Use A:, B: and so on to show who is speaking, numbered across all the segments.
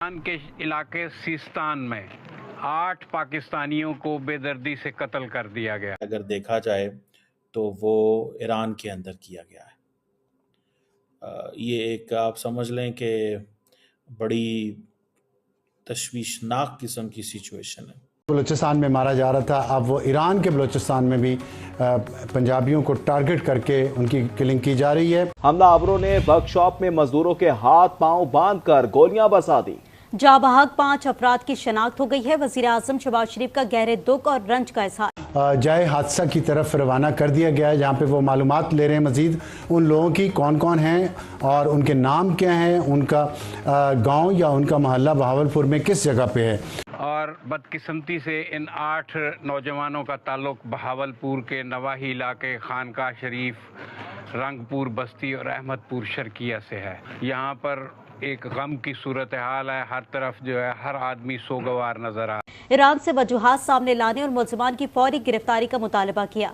A: Iran के इलाके सिस्तान में 8 पाकिस्तानियों को बेदर्दी से कत्ल कर दिया गया।
B: अगर देखा जाए तो वो ईरान के अंदर किया गया है। ये एक आप समझ लें कि बड़ी तशवीशनाक किस्म की सिचुएशन है।
C: बलूचिस्तान में मारा जा रहा था, अब वो ईरान के बलूचिस्तान में भी पंजाबियों को टारगेट करके उनकी किलिंग की जा रही है।
D: हमलावरों ने वर्कशॉप में मजदूरों के हाथ पांव बांधकर गोलियां बरसा दी।
E: जाबहक 5 अफराद की शनाख्त हो गई है। वजीर आजम शहबाज शरीफ का गहरे दुख और रंज का इजहार।
C: जाए हादसा की तरफ रवाना कर दिया गया है, जहाँ पे वो मालूमात ले रहे हैं मजीद उन लोगों की कौन कौन हैं और उनके नाम क्या हैं, उनका गांव या उनका मोहल्ला बहावलपुर में किस जगह पे है।
A: और बदकिस्मती से इन 8 नौजवानों का ताल्लुक बहावलपुर के नवाही इलाके खानका शरीफ, रंगपुर बस्ती और अहमदपुर शर्किया से है। यहाँ पर एक गम की सूरत हाल है, हर तरफ जो है हर आदमी सोगवार नजर आ।
E: ईरान से वजूहात सामने लाने और मुलजिमान की फौरी गिरफ्तारी का मुतालबा किया।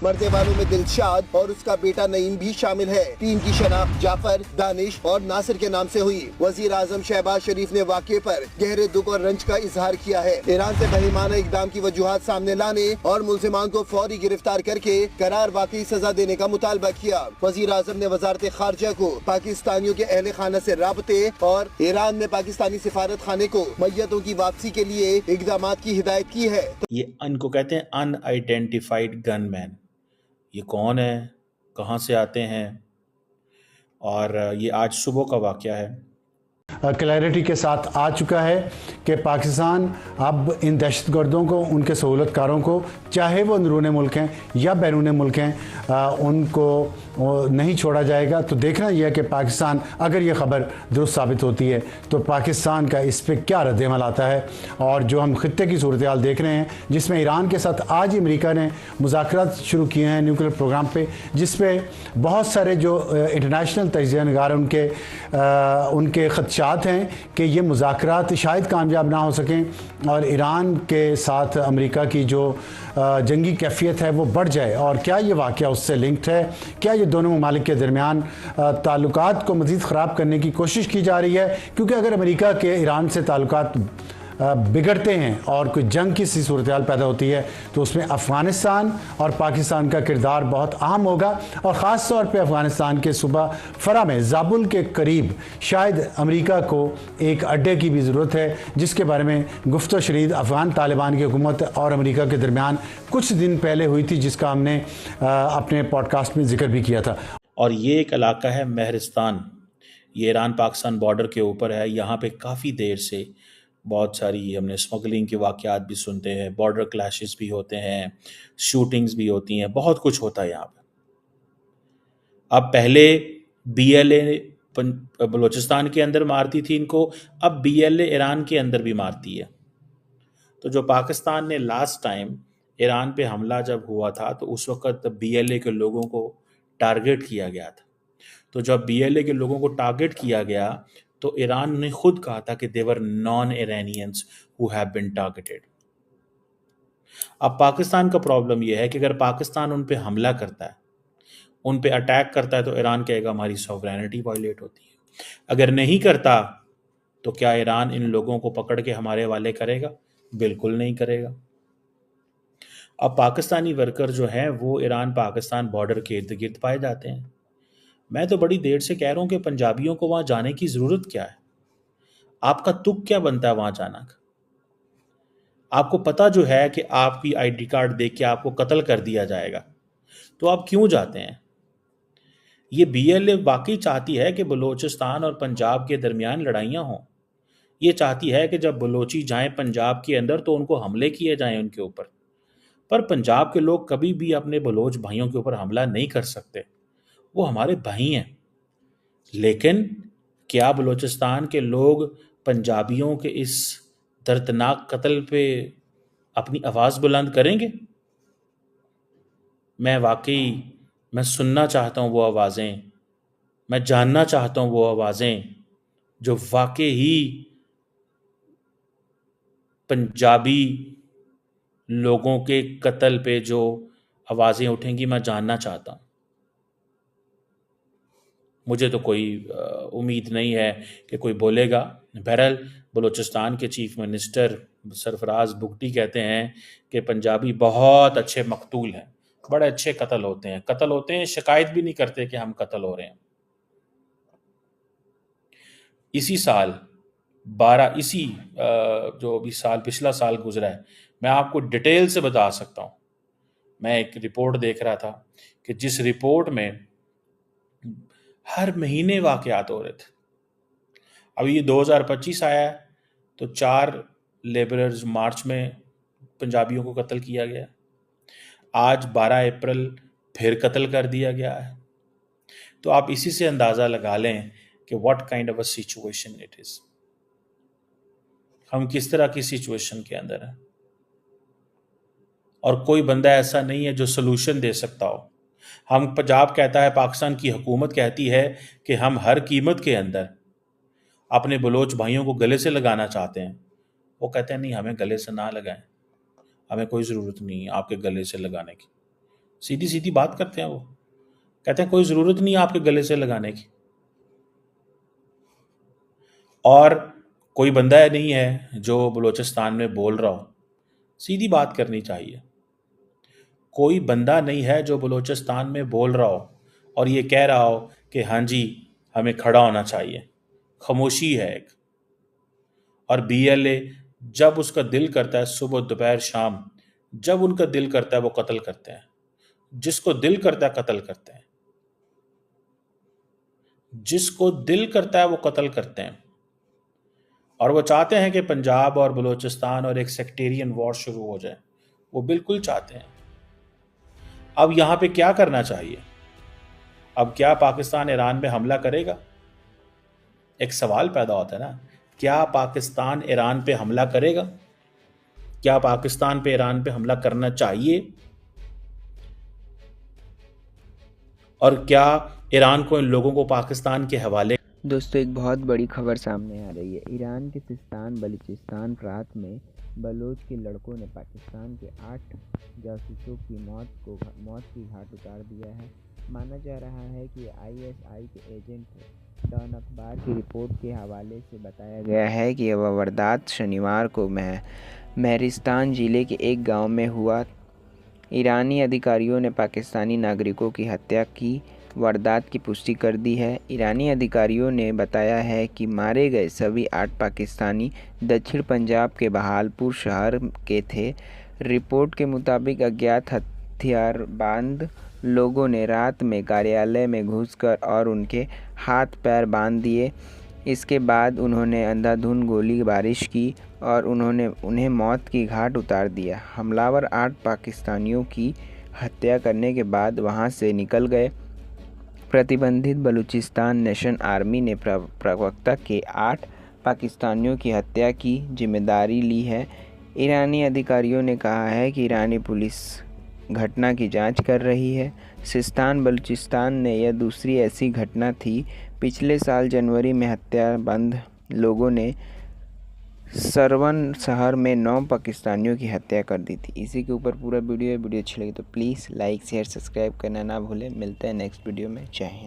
F: मरने वालों में दिलशाद और उसका बेटा नईम भी शामिल है। 3 की शनाख्त जाफर, दानिश और नासिर के नाम से हुई। वजीर आजम शहबाज शरीफ ने वाक़े पर गहरे दुख और रंज का इजहार किया है। ईरान से बहिमाना इकदाम की वजूहात सामने लाने और मुलजिमान को फौरी गिरफ्तार करके करार वाकई सजा देने का मुतालबा किया। वजीर आजम ने वजारत खारजा को पाकिस्तानियों के अहले खाना से राबते और ईरान में पाकिस्तानी सिफारत खाने को मैयतों की वापसी के लिए इक़दामात की हिदायत की है।
B: ये इनको कहते हैं अनआइडेंटिफाइड गनमैन। ये कौन है, कहाँ से आते हैं, और ये आज सुबह का वाक़या है।
C: क्लैरिटी के साथ आ चुका है कि पाकिस्तान अब इन दहशतगर्दों को, उनके सहूलतकारों को, चाहे वो अंदरूनी मुल्क हैं या बैरून मुल्क हैं, उनको नहीं छोड़ा जाएगा। तो देखना यह है कि पाकिस्तान, अगर ये ख़बर दुरुस्त साबित होती है तो पाकिस्तान का इस पर क्या रद्दअमल आता है। और जो हम खित्ते की सूरत हाल देख रहे हैं, जिसमें ईरान के साथ आज ही अमेरिका ने मुज़ाकरात शुरू किए हैं न्यूक्लियर प्रोग्राम पे, जिसपे बहुत सारे जो इंटरनेशनल तजिया नगार उनके खदशात हैं कि ये मुज़ाकरात शायद कामयाब ना हो सकें और ईरान के साथ अमेरिका की जो जंगी कैफियत है वो बढ़ जाए। और क्या ये वाक़या उससे लिंक्ड है? क्या ये दोनों ममालिक के दरमियान ताल्लुकात को मज़ीद ख़राब करने की कोशिश की जा रही है? क्योंकि अगर अमेरिका के ईरान से ताल्लुकात बिगड़ते हैं और कोई जंग की सी सूरत हाल पैदा होती है तो उसमें अफ़गानिस्तान और पाकिस्तान का किरदार बहुत अहम होगा। और ख़ास तौर पे अफ़गानिस्तान के सूबा फरा में ज़ाबुल के करीब शायद अमेरिका को एक अड्डे की भी ज़रूरत है, जिसके बारे में गुफ्तगू शरीद अफ़गान तालिबान की हुकूमत और अमेरिका के दरमियान कुछ दिन पहले हुई थी, जिसका हमने अपने पॉडकास्ट में जिक्र भी किया था।
B: और ये एक इलाका है महरिस्तान, ये ईरान पाकिस्तान बॉर्डर के ऊपर है। यहाँ पे काफ़ी देर से बहुत सारी हमने स्मगलिंग के वाक़यात भी सुनते हैं, बॉर्डर क्लैशेस भी होते हैं, शूटिंग्स भी होती हैं, बहुत कुछ होता है यहाँ पे। अब पहले BLA बलूचिस्तान के अंदर मारती थी इनको, अब BLA ईरान के अंदर भी मारती है। तो जो पाकिस्तान ने लास्ट टाइम ईरान पे हमला जब हुआ था तो उस वक़्त BLA के लोगों को टारगेट किया गया था। तो जब BLA के लोगों को टारगेट किया गया तो ईरान ने खुद कहा था कि they were non Iranians who have been targeted. अब पाकिस्तान का प्रॉब्लम यह है कि अगर पाकिस्तान उन पे हमला करता है, उन पे अटैक करता है, तो ईरान कहेगा हमारी सॉवरेनिटी वायलेट होती है। अगर नहीं करता तो क्या ईरान इन लोगों को पकड़ के हमारे वाले करेगा? बिल्कुल नहीं करेगा। अब पाकिस्तानी वर्कर जो हैं वो ईरान पाकिस्तान बॉर्डर के इर्द गिर्द पाए जाते हैं। मैं तो बड़ी देर से कह रहा हूं कि पंजाबियों को वहां जाने की जरूरत क्या है? आपका तुक क्या बनता है वहां जाना का? आपको पता जो है कि आपकी ID कार्ड देख के आपको कत्ल कर दिया जाएगा, तो आप क्यों जाते हैं? ये BLA वाकई चाहती है कि बलूचिस्तान और पंजाब के दरमियान लड़ाइयाँ हों। ये चाहती है कि जब बलोची जाएं पंजाब के अंदर तो उनको हमले किए जाएं उनके ऊपर। पर पंजाब के लोग कभी भी अपने बलोच भाइयों के ऊपर हमला नहीं कर सकते, वो हमारे भाई हैं। लेकिन क्या बलूचिस्तान के लोग पंजाबियों के इस दर्दनाक कत्ल पे अपनी आवाज़ बुलंद करेंगे? मैं सुनना चाहता हूँ वो आवाज़ें, मैं जानना चाहता हूँ वो आवाज़ें जो वाकई ही पंजाबी लोगों के कत्ल पे जो आवाज़ें उठेंगी, मैं जानना चाहता हूँ। मुझे तो कोई उम्मीद नहीं है कि कोई बोलेगा, बहरहाल बलूचिस्तान के चीफ मिनिस्टर सरफराज बुगटी कहते हैं कि पंजाबी बहुत अच्छे मकतूल हैं, बड़े अच्छे कत्ल होते हैं, शिकायत भी नहीं करते कि हम कत्ल हो रहे हैं। इसी साल जो अभी साल पिछला साल गुजरा है, मैं आपको डिटेल से बता सकता हूँ। मैं एक रिपोर्ट देख रहा था कि जिस रिपोर्ट में हर महीने वाकयात हो रहे थे। अभी ये 2025 आया है तो 4 लेबरर्स मार्च में पंजाबियों को कत्ल किया गया। आज 12 अप्रैल फिर कत्ल कर दिया गया है। तो आप इसी से अंदाज़ा लगा लें कि what kind of a situation it is. हम किस तरह की सिचुएशन के अंदर हैं, और कोई बंदा ऐसा नहीं है जो सलूशन दे सकता हो। हम पंजाब कहता है, पाकिस्तान की हुकूमत कहती है कि हम हर कीमत के अंदर अपने बलोच भाइयों को गले से लगाना चाहते हैं। वो कहते हैं नहीं, हमें गले से ना लगाएं, हमें कोई ज़रूरत नहीं है आपके गले से लगाने की। सीधी सीधी बात करते हैं। वो कहते हैं कोई ज़रूरत नहीं है आपके गले से लगाने की। और कोई बंदा नहीं है जो बलूचिस्तान में बोल रहा हो, सीधी बात करनी चाहिए। कोई बंदा नहीं है जो बलूचिस्तान में बोल रहा हो और ये कह रहा हो कि हाँ जी हमें खड़ा होना चाहिए। खामोशी है एक। और BLA जब उसका दिल करता है, सुबह दोपहर शाम, जब उनका दिल करता है वो कत्ल करते हैं। जिसको दिल करता है कत्ल करते हैं, जिसको दिल करता है वो कत्ल करते हैं। और वो चाहते हैं कि पंजाब और बलूचिस्तान और एक सेक्टेरियन वॉर शुरू हो जाए। वो बिल्कुल चाहते हैं। अब यहाँ पे क्या करना चाहिए? अब क्या पाकिस्तान ईरान पे हमला करेगा? एक सवाल पैदा होता है ना, क्या पाकिस्तान ईरान पे हमला करेगा? क्या पाकिस्तान पे ईरान पे हमला करना चाहिए? और क्या ईरान को इन लोगों को पाकिस्तान के हवाले?
G: दोस्तों, एक बहुत बड़ी खबर सामने आ रही है। ईरान के सिस्तान बलूचिस्तान प्रांत में बलोच के लड़कों ने पाकिस्तान के 8 जासूसों की मौत की घाट उतार दिया है। माना जा रहा है कि ISI के एजेंट थे। डॉन अखबार की रिपोर्ट के हवाले से बताया गया है कि यह वारदात शनिवार को महरिस्तान ज़िले के एक गांव में हुआ। ईरानी अधिकारियों ने पाकिस्तानी नागरिकों की हत्या की वारदात की पुष्टि कर दी है। ईरानी अधिकारियों ने बताया है कि मारे गए सभी 8 पाकिस्तानी दक्षिण पंजाब के बहालपुर शहर के थे। रिपोर्ट के मुताबिक अज्ञात हथियारबंद लोगों ने रात में कार्यालय में घुसकर और उनके हाथ पैर बांध दिए। इसके बाद उन्होंने अंधाधुंध गोली बारिश की और उन्हें मौत की घाट उतार दिया। हमलावर 8 पाकिस्तानियों की हत्या करने के बाद वहां से निकल गए। प्रतिबंधित बलूचिस्तान नेशन आर्मी ने प्रवक्ता के 8 पाकिस्तानियों की हत्या की जिम्मेदारी ली है। ईरानी अधिकारियों ने कहा है कि ईरानी पुलिस घटना की जांच कर रही है। सिस्तान बलूचिस्तान में यह दूसरी ऐसी घटना थी। पिछले साल जनवरी में हत्याबंद लोगों ने सरवन शहर में 9 पाकिस्तानियों की हत्या कर दी थी। इसी के ऊपर पूरा वीडियो अच्छी लगी तो प्लीज़ लाइक शेयर सब्सक्राइब करना ना भूलें। मिलते हैं नेक्स्ट वीडियो में। जय हिंद।